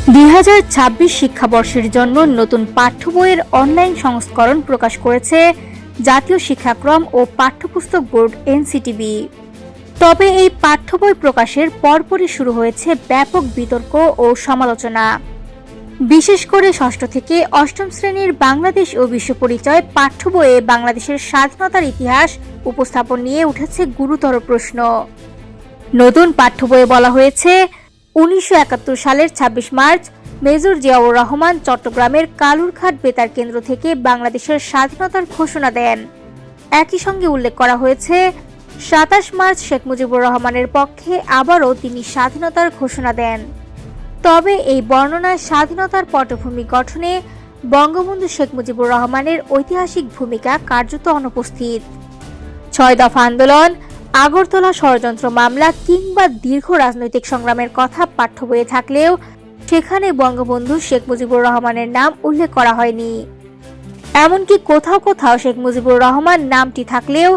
2026 শিক্ষাবর্ষের জন্য নতুন পাঠ্য বইয়ের অনলাইন সংস্করণ প্রকাশ করেছে জাতীয় শিক্ষাক্রম ও পাঠ্যপুস্তক বোর্ড এনসিটিবি। তবে এই পাঠ্য বই প্রকাশের পরপরই শুরু হয়েছে ব্যাপক বিতর্ক ও সমালোচনা। বিশেষ করে ষষ্ঠ থেকে অষ্টম শ্রেণীর বাংলাদেশ ও বিশ্ব পরিচয় পাঠ্য বইয়ে বাংলাদেশের স্বাধীনতার ইতিহাস উপস্থাপন নিয়ে উঠেছে গুরুতর প্রশ্ন। নতুন পাঠ্য বইয়ে বলা হয়েছে, 1971 সালের 26 মার্চ মেজর জিয়াউর রহমান চট্টগ্রামের কালুরঘাট বেতার কেন্দ্র থেকে বাংলাদেশের স্বাধীনতার ঘোষণা দেন। একই সঙ্গে উল্লেখ করা হয়েছে, 27 মার্চ শেখ মুজিবুর রহমানের পক্ষে আবারও তিনি স্বাধীনতার ঘোষণা দেন। তবে এই বর্ণনায় স্বাধীনতার পটভূমি গঠনে বঙ্গবন্ধু শেখ মুজিবুর রহমানের ঐতিহাসিক ভূমিকা কার্যত অনুপস্থিত। 6 দফা আন্দোলন, আগরতলা ষড়যন্ত্র মামলা কিংবা দীর্ঘ রাজনৈতিক সংগ্রামের কথা পাঠ্য বইয়ে থাকলেও সেখানে বঙ্গবন্ধু শেখ মুজিবুর রহমানের নাম উল্লেখ করা হয়নি। এমনকি কোথাও কোথাও শেখ মুজিবুর রহমান নামটি থাকলেও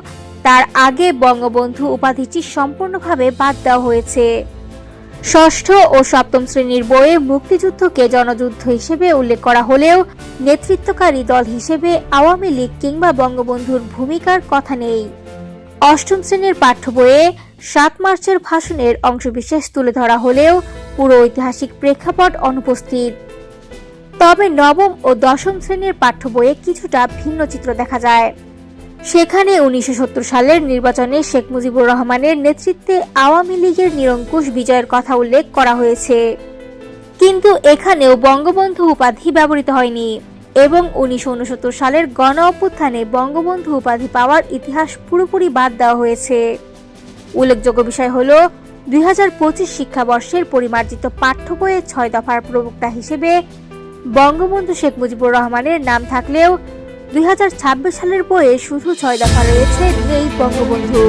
তার আগে বঙ্গবন্ধু উপাধিটি সম্পূর্ণভাবে বাদ দেওয়া হয়েছে। ষষ্ঠ ও সপ্তম শ্রেণীর বইয়ে মুক্তিযুদ্ধকে জনযুদ্ধ হিসেবে উল্লেখ করা হলেও নেতৃত্বকারী দল হিসেবে আওয়ামী লীগ কিংবা বঙ্গবন্ধুর ভূমিকার কথা নেই। অষ্টম শ্রেণীর পাঠ্য বইয়ে 7 মার্চের ভাষণের অংশবিশেষ তুলে ধরা হলেও পুরো ঐতিহাসিক প্রেক্ষাপট অনুপস্থিত। তবে নবম ও দশম শ্রেণীর পাঠ্য বইয়ে কিছুটা ভিন্ন চিত্র দেখা যায়। সেখানে 1970 সালের নির্বাচনে শেখ মুজিবুর রহমানের নেতৃত্বে আওয়ামী লীগের নিরঙ্কুশ বিজয়ের কথা উল্লেখ করা হয়েছে, কিন্তু এখানেও বঙ্গবন্ধু উপাধি ব্যবহৃত হয়নি এবং 1969 সালের গণ অভ্যুত্থানে বঙ্গবন্ধু উপাধি পাওয়ার ইতিহাস পুরোপুরি বাদ দেওয়া হয়েছে। উল্লেখযোগ্য বিষয় হল, 2025 শিক্ষাবর্ষের পরিমার্জিত পাঠ্য বইয়ে 6 দফার প্রবক্তা হিসেবে বঙ্গবন্ধু শেখ মুজিবুর রহমানের নাম থাকলেও 2026 সালের বইয়ে শুধু 6 দফা রয়েছে, নেই বঙ্গবন্ধু।